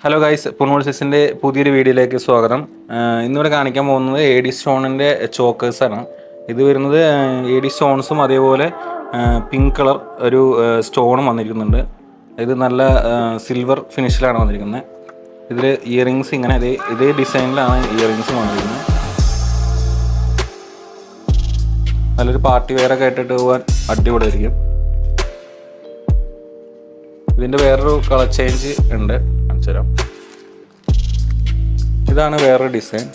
Hello guys, പുനോൾസിൻ്റെ പുതിയൊരു വീഡിയോയിലേക്ക് സ്വാഗതം. ഇന്നിവിടെ കാണിക്കാൻ പോകുന്നത് എഡി സ്റ്റോണിൻ്റെ ചോക്കേഴ്സാണ്. ഇത് വരുന്നത് എഡി സ്റ്റോൺസും അതേപോലെ പിങ്ക് കളർ ഒരു സ്റ്റോണും വന്നിരിക്കുന്നുണ്ട്. ഇത് നല്ല സിൽവർ ഫിനിഷിലാണ് വന്നിരിക്കുന്നത്. ഇതിൽ ഇയറിങ്സ് ഇങ്ങനെ ഇതേ ഡിസൈനിലാണ് ഇയറിങ്സും വന്നിരിക്കുന്നത്. നല്ലൊരു പാർട്ടി വെയറൊക്കെ ഇട്ടിട്ട് പോകാൻ അടിപൊളിയായിരിക്കും. ഇതിൻ്റെ വേറൊരു കളർ ചേഞ്ച് ഉണ്ട്, കാണിച്ചു തരാം. ഇതാണ് വേറൊരു ഡിസൈൻ.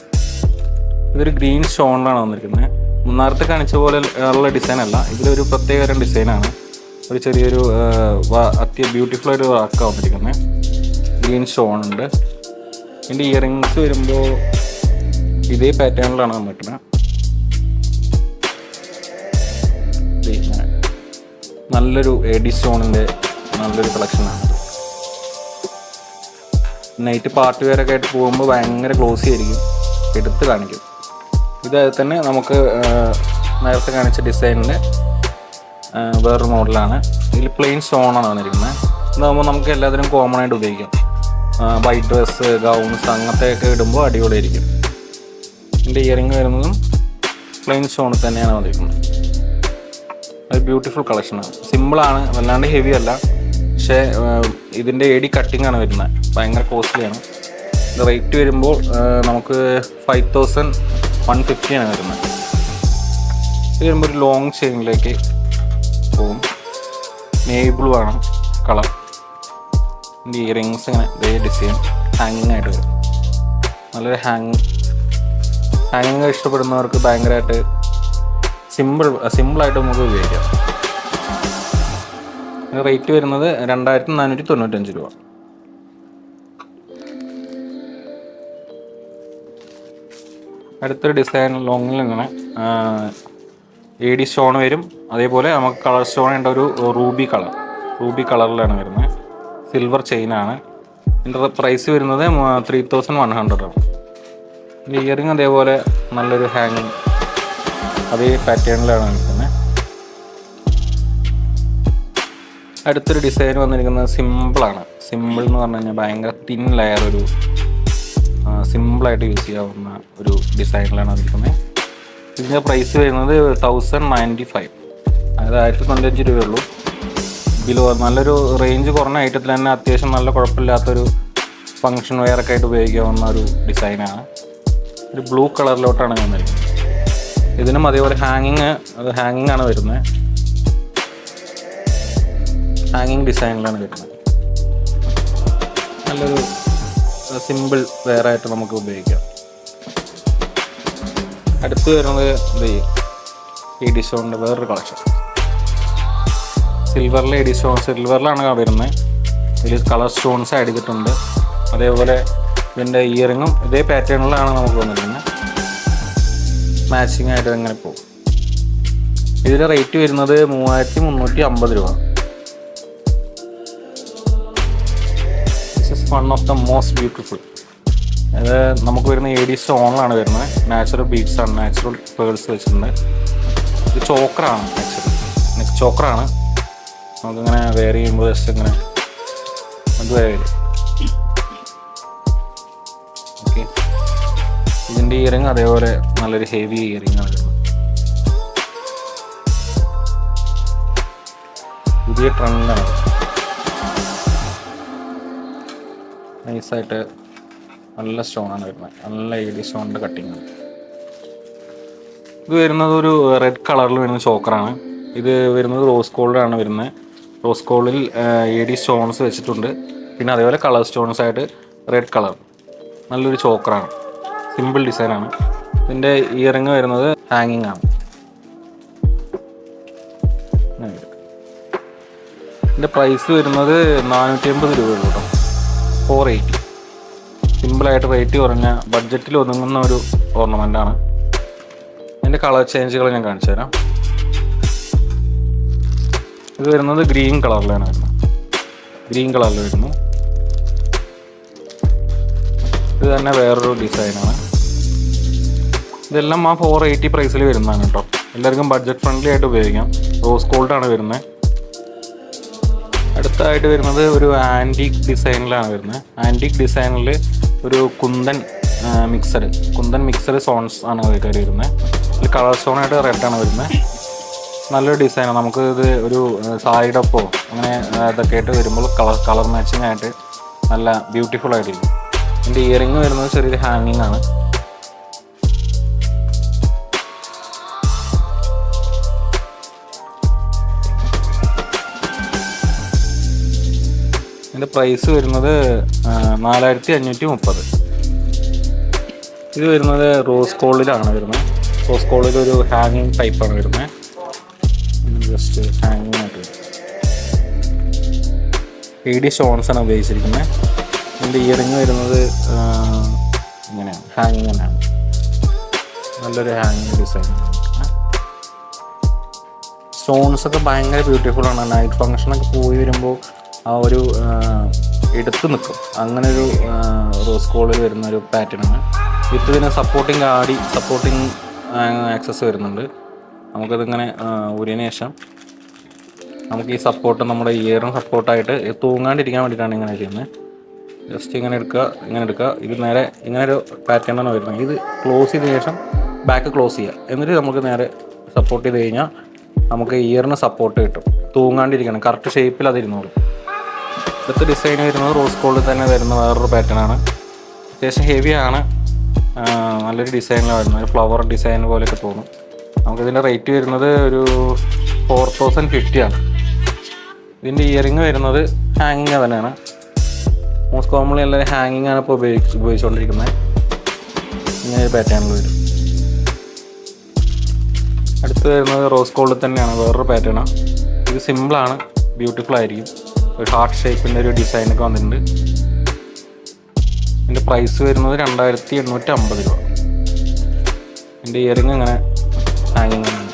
ഇതൊരു ഗ്രീൻ സ്റ്റോണിലാണ് വന്നിരിക്കുന്നത്. നേരത്തെ കാണിച്ച പോലെ ഉള്ള ഡിസൈൻ അല്ല, ഇതിലൊരു പ്രത്യേക ഡിസൈനാണ്. ഒരു ചെറിയൊരു ബ്യൂട്ടിഫുൾ ആയിട്ട് വർക്കാണ് വന്നിരിക്കുന്നത്. ഗ്രീൻ സ്റ്റോൺ ഉണ്ട്. ഇതിൻ്റെ ഇയറിങ്സ് വരുമ്പോൾ ഇതേ പാറ്റേണിലാണ് വന്നിരിക്കുന്നത്. നല്ലൊരു എഡി സ്റ്റോണിൻ്റെ നല്ലൊരു കളക്ഷനാണ്. നൈറ്റ് പാർട്ടി വെയറൊക്കെ ആയിട്ട് പോകുമ്പോൾ ഭയങ്കര ഗ്ലോസി ആയിരിക്കും, എടുത്ത് കാണിക്കും. ഇതായത് തന്നെ നമുക്ക് നേരത്തെ കാണിച്ച ഡിസൈനിൻ്റെ വേറൊരു മോഡലാണ്. ഇതിൽ പ്ലെയിൻ സ്റ്റോണാണ് വന്നിരിക്കുന്നത്. ഇതാകുമ്പോൾ നമുക്ക് എല്ലാത്തിനും കോമൺ ആയിട്ട് ഉപയോഗിക്കാം. വൈറ്റ് ഡ്രസ്സ്, ഗൗൺസ് അങ്ങനത്തെയൊക്കെ ഇടുമ്പോൾ അടിപൊളിയായിരിക്കും. ഇതിൻ്റെ ഇയറിങ് വരുന്നതും പ്ലെയിൻ സ്റ്റോണിൽ തന്നെയാണ് വന്നിരിക്കുന്നത്. അത് ബ്യൂട്ടിഫുൾ കളക്ഷനാണ്. സിമ്പിളാണ്, വല്ലാണ്ട് ഹെവി അല്ല. പക്ഷേ ഇതിൻ്റെ എഡി കട്ടിംഗ് ആണ് വരുന്നത്, ഭയങ്കര കോസ്റ്റ്ലിയാണ്. ഇത് റേറ്റ് വരുമ്പോൾ നമുക്ക് 5150 ആണ് വരുന്നത്. ഇത് വരുമ്പോൾ ഒരു ലോങ് ചെയിനിലേക്ക് പോകും. നേവി ബ്ലൂ ആണ് കളർ. ഇതിൻ്റെ ഇയറിങ്സ് ഇങ്ങനെ ഇതേ ഡിസൈൻ ഹാങ്ങിങ് ആയിട്ട് വരും. നല്ലൊരു ഹാങ്ങിങ് ഇഷ്ടപ്പെടുന്നവർക്ക് ഭയങ്കരമായിട്ട് സിമ്പിളായിട്ട് നമുക്ക് ഉപയോഗിക്കാം. റേറ്റ് വരുന്നത് 2495 രൂപ. അടുത്തൊരു ഡിസൈൻ ലോങ്ങിൽ ഇങ്ങനെ എഡി സ്റ്റോൺ വരും. അതേപോലെ നമുക്ക് കളർ സ്റ്റോൺ ഉണ്ട്, ഒരു റൂബി കളറിലാണ് വരുന്നത്. സിൽവർ ചെയിനാണ്. ഇതിൻ്റെ പ്രൈസ് വരുന്നത് 3100 ആണ്. ഇയറിങ് അതേപോലെ നല്ലൊരു ഹാങ്ങിങ് അതേ പാറ്റേണിലാണ് നിൽക്കുന്നത്. അടുത്തൊരു ഡിസൈൻ വന്നിരിക്കുന്നത് സിമ്പിളാണ്. സിമ്പിൾ എന്ന് പറഞ്ഞു കഴിഞ്ഞാൽ ഭയങ്കര തിൻ ലെയർ, ഒരു സിമ്പിളായിട്ട് യൂസ് ചെയ്യാവുന്ന ഒരു ഡിസൈനിലാണ് വന്നിരിക്കുന്നത്. ഇതിൻ്റെ പ്രൈസ് വരുന്നത് 1095, അതായത് 1095 രൂപയുള്ളൂ. നല്ലൊരു റേഞ്ച് കുറഞ്ഞ ഐറ്റത്തിൽ തന്നെ അത്യാവശ്യം നല്ല കുഴപ്പമില്ലാത്തൊരു ഫങ്ഷൻ വെയറൊക്കെ ആയിട്ട് ഉപയോഗിക്കാവുന്ന ഒരു ഡിസൈനാണ്. ഒരു ബ്ലൂ കളറിലോട്ടാണ് വന്നിരിക്കുന്നത്. ഇതിനും അതേപോലെ ഹാങ്ങിങ് ആണ് വരുന്നത്. ഹാങ്ങിങ് ഡിസൈനിലാണ് വരുന്നത്. നല്ലൊരു സിമ്പിൾ വെയറായിട്ട് നമുക്ക് ഉപയോഗിക്കാം. അടുത്ത് വരുന്നത് എഡി സ്റ്റോണിൻ്റെ വേറൊരു കളക്ഷൻ. സിൽവറിലാണ് വരുന്നത്. ഇതിൽ കളർ സ്റ്റോൺസ് ആഡ് ചെയ്തിട്ടുണ്ട്. അതേപോലെ ഇതിൻ്റെ ഇയറിങ്ങും ഇതേ പാറ്റേണിലാണ് നമുക്ക് വന്നിരിക്കുന്നത്. മാച്ചിങ് ആയിട്ട് അങ്ങനെ പോകും. ഇതിൻ്റെ റേറ്റ് വരുന്നത് 3350 രൂപ. One of the most beautiful. അത് നമുക്ക് വരുന്ന എഡി സ്റ്റോണിലാണ് വരുന്നത്. നാച്ചുറൽ ബീഡ്സ് ആണ്, നാച്ചുറൽ പേൾസ് വെച്ചിട്ടുണ്ട്. ഇത് ചോക്കറാണ്, നെക്ക് ചോക്കറാണ്. നമുക്കിങ്ങനെ വെയർ ചെയ്യുമ്പോൾ ജസ്റ്റ് ഇങ്ങനെ അത് വരും. ഓക്കെ, ഇതിൻ്റെ ഇയറിങ് അതേപോലെ നല്ലൊരു ഹെവി ഇയറിങ് ആണ് വരുന്നത്. പുതിയ ട്രെൻഡാണ്. നൈസായിട്ട് നല്ല സ്റ്റോണാണ് വരുന്നത്. നല്ല എഡി സ്റ്റോണിൻ്റെ കട്ടിങ്. ഇത് വരുന്നത് ഒരു റെഡ് കളറിൽ വരുന്ന ചോക്കറാണ്. ഇത് വരുന്നത് റോസ് ഗോൾഡാണ് വരുന്നത്. റോസ് ഗോൾഡിൽ എഡി സ്റ്റോൺസ് വെച്ചിട്ടുണ്ട്. പിന്നെ അതേപോലെ കളർ സ്റ്റോൺസ് ആയിട്ട് റെഡ് കളർ. നല്ലൊരു ചോക്കറാണ്, സിമ്പിൾ ഡിസൈനാണ്. ഇതിൻ്റെ ഇയറിങ് വരുന്നത് ഹാങ്ങിങ് ആണ്. ഇതിൻ്റെ പ്രൈസ് വരുന്നത് 450 രൂപയുള്ളൂ കേട്ടോ. 480. സിമ്പിളായിട്ട് റേറ്റ് കുറഞ്ഞ ബഡ്ജറ്റിൽ ഒതുങ്ങുന്ന ഒരു ഓർണമെൻ്റാണ്. ഇതിൻ്റെ കളർ ചേഞ്ചുകൾ ഞാൻ കാണിച്ചു തരാം. ഇത് വരുന്നത് ഗ്രീൻ കളറിലാണ് വരുന്നത്. ഗ്രീൻ കളറിൽ വരുന്നു. ഇത് തന്നെ വേറൊരു ഡിസൈനാണ്. ഇതെല്ലാം 480 പ്രൈസിൽ വരുന്നതാണ് കേട്ടോ. എല്ലാവർക്കും ബഡ്ജറ്റ് ഫ്രണ്ട്ലി ആയിട്ട് ഉപയോഗിക്കാം. റോസ് ഗോൾഡാണ് വരുന്നത്. അടുത്തായിട്ട് വരുന്നത് ഒരു ആൻറ്റീക്ക് ഡിസൈനിലാണ് വരുന്നത്. ആൻറ്റീക്ക് ഡിസൈനിൽ ഒരു കുന്തൻ മിക്സഡ് സ്റ്റോൺസ് ആണ് കയറി വരുന്നത്. ഇതിൽ കളർ സ്റ്റോണായിട്ട് റെഡാണ് വരുന്നത്. നല്ലൊരു ഡിസൈനാണ്. നമുക്ക് ഇത് ഒരു സാരിയുടെപ്പോ അങ്ങനെ ഇതൊക്കെ ആയിട്ട് വരുമ്പോൾ കളർ മാച്ചിങ് ആയിട്ട് നല്ല ബ്യൂട്ടിഫുൾ ആയിട്ടിരിക്കും. ഇതിൻ്റെ ഇയറിങ് വരുന്നത് ചെറിയൊരു ഹാങ്ങിങ് ആണ്. ഇതിൻ്റെ പ്രൈസ് വരുന്നത് 4530. ഇത് വരുന്നത് റോസ് ഗോൾഡിലാണ് വരുന്നത്. റോസ് ഗോൾഡിൽ ഒരു ഹാങ്ങിങ് ടൈപ്പാണ് വരുന്നത്. ജസ്റ്റ് ഹാങ്ങിങ് ആയിട്ട് വരും. PD സ്റ്റോൺസ് ആണ് ഉപയോഗിച്ചിരിക്കുന്നത്. ഇതിൻ്റെ ഇയറിങ് വരുന്നത് ഇങ്ങനെയാണ്, ഹാങ്ങിങ് തന്നെയാണ്. നല്ലൊരു ഹാങ്ങിങ് ഡിസൈൻ. സ്റ്റോൺസൊക്കെ ഭയങ്കര ബ്യൂട്ടിഫുൾ ആണ്. നൈറ്റ് ഫങ്ഷനൊക്കെ പോയി വരുമ്പോൾ ആ ഒരു എടുത്ത് നിൽക്കും. അങ്ങനെ ഒരു റോസ് ഗോൾഡിൽ വരുന്ന ഒരു പാറ്റേൺ ആണ്. ഇതിന് സപ്പോർട്ടിങ് ആക്സസ് വരുന്നുണ്ട്. നമുക്കതിങ്ങനെ ഊരിയതിന് ശേഷം നമുക്ക് ഈ സപ്പോർട്ട് നമ്മുടെ ഇയറും സപ്പോർട്ടായിട്ട് തൂങ്ങാണ്ടിരിക്കാൻ വേണ്ടിയിട്ടാണ് ഇങ്ങനെ ചെയ്യുന്നത്. ജസ്റ്റ് ഇങ്ങനെ എടുക്കുക. ഇത് നേരെ ഇങ്ങനെ ഒരു പാറ്റേണാണ് വരുന്നത്. ഇത് ക്ലോസ് ചെയ്തതിന് ശേഷം ബാക്ക് ക്ലോസ് ചെയ്യുക. എന്നിട്ട് നമുക്ക് നേരെ സപ്പോർട്ട് ചെയ്ത് കഴിഞ്ഞാൽ നമുക്ക് ഇയറിന് സപ്പോർട്ട് കിട്ടും. തൂങ്ങാണ്ടിരിക്കണം, കറക്റ്റ് ഷേപ്പിൽ അതിരുന്നോളും. ഇപ്പോഴത്തെ ഡിസൈൻ വരുന്നത് റോസ് ഗോൾഡിൽ തന്നെ വരുന്ന വേറൊരു പാറ്റേണാണ്. അത്യാവശ്യം ഹെവിയാണ്. നല്ലൊരു ഡിസൈനിലാണ് വരുന്നത്. ഒരു ഫ്ലവർ ഡിസൈൻ പോലെയൊക്കെ തോന്നും. നമുക്കിതിൻ്റെ റേറ്റ് വരുന്നത് ഒരു 4050 ആണ്. ഇതിൻ്റെ ഇയറിങ് വരുന്നത് ഹാങ്ങിങ് തന്നെയാണ്. മോസ്റ്റ് കോമൺലി എല്ലാവരും ഹാങ്ങിങ് ആണ് ഇപ്പോൾ ഉപയോഗിച്ചുകൊണ്ടിരിക്കുന്നത്. ഇങ്ങനെ ഒരു പാറ്റേണിൽ വരും. അടുത്ത് വരുന്നത് റോസ് ഗോൾഡിൽ തന്നെയാണ്, വേറൊരു പാറ്റേണാണ്. ഇത് സിമ്പിളാണ്, ബ്യൂട്ടിഫുൾ ആയിരിക്കും. ഒരു ഹാർട്ട് ഷേപ്പിൻ്റെ ഒരു ഡിസൈനൊക്കെ വന്നിട്ടുണ്ട്. ഇതിൻ്റെ പ്രൈസ് വരുന്നത് 2850 രൂപ. ഇതിൻ്റെ ഇയറിങ് ഇങ്ങനെ ഹാങ്ങിങ് ആണ്.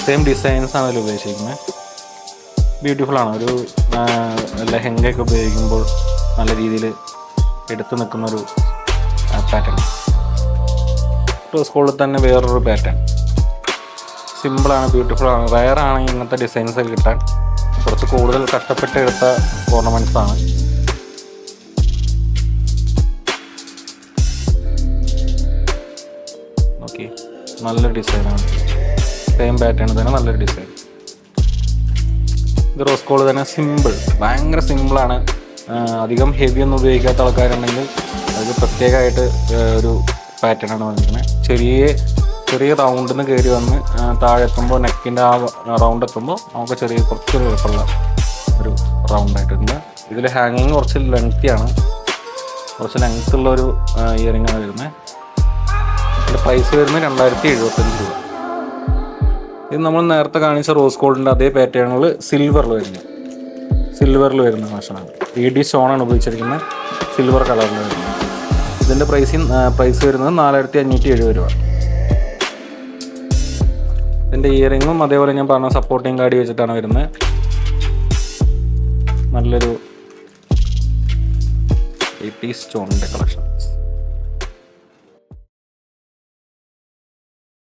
സെയിം ഡിസൈൻസാണ് അതിൽ ഉപയോഗിച്ചിരിക്കുന്നത്. ബ്യൂട്ടിഫുള്ളാണ്. ഒരു ലെഹങ്കയൊക്കെ ഉപയോഗിക്കുമ്പോൾ നല്ല രീതിയിൽ എടുത്തു നിൽക്കുന്നൊരു പാറ്റേൺ. റോസ് ഗോൾഡിൽ തന്നെ വേറൊരു പാറ്റേൺ. സിമ്പിളാണ്, ബ്യൂട്ടിഫുള്ളാണ്. റയറാണ് ഇങ്ങനത്തെ ഡിസൈൻസൊക്കെ കിട്ടാൻ. കുറച്ച് കൂടുതൽ കഷ്ടപ്പെട്ട് എടുത്ത ഓർണമെൻറ്റ്സ് ആണ്. ഓക്കെ, നല്ല ഡിസൈനാണ്. സെയിം പാറ്റേൺ തന്നെ നല്ലൊരു ഡിസൈൻ. ഇത് റോസ് ഗോൾഡ് തന്നെ സിമ്പിൾ, ഭയങ്കര സിമ്പിളാണ്. അധികം ഹെവി ഒന്നും ഉപയോഗിക്കാത്ത ആൾക്കാരുണ്ടെങ്കിൽ അത് പ്രത്യേകമായിട്ട് ഒരു പാറ്റേണാണ് വന്നിരിക്കുന്നത്. ചെറിയ റൗണ്ടിൽ നിന്ന് കയറി വന്ന് താഴെ എത്തുമ്പോൾ നെക്കിൻ്റെ ആ റൗണ്ട് എത്തുമ്പോൾ നമുക്ക് കുറച്ചൊരു എളുപ്പമുള്ള ഒരു റൗണ്ടായിട്ടുണ്ട്. ഇതിൽ ഹാങ്ങിങ് കുറച്ച് ലെങ്തിയാണ്, കുറച്ച് ലെങ്ത്തുള്ളൊരു ഇയറിങ്ങാണ് വരുന്നത്. ഇതിൻ്റെ പ്രൈസ് വരുന്നത് 2075 രൂപ. ഇത് നമ്മൾ നേരത്തെ കാണിച്ച റോസ് ഗോൾഡിൻ്റെ അതേ പാറ്റേണുകൾ സിൽവറിൽ വരുന്ന ഫാഷനാണ്. 3D സ്റ്റോണാണ് ഉപയോഗിച്ചിരിക്കുന്നത്, സിൽവർ കളറിൽ വരുന്നത്. ഇതിൻ്റെ പ്രൈസ് വരുന്നത് 4570 രൂപ. ഇതിൻ്റെ ഇയറിങ്ങും അതേപോലെ ഞാൻ പറഞ്ഞ സപ്പോർട്ടിങ് കാർഡ് വെച്ചിട്ടാണ് വരുന്നത്. നല്ലൊരു 80s സ്റ്റോണിൻ്റെ കളക്ഷൻ.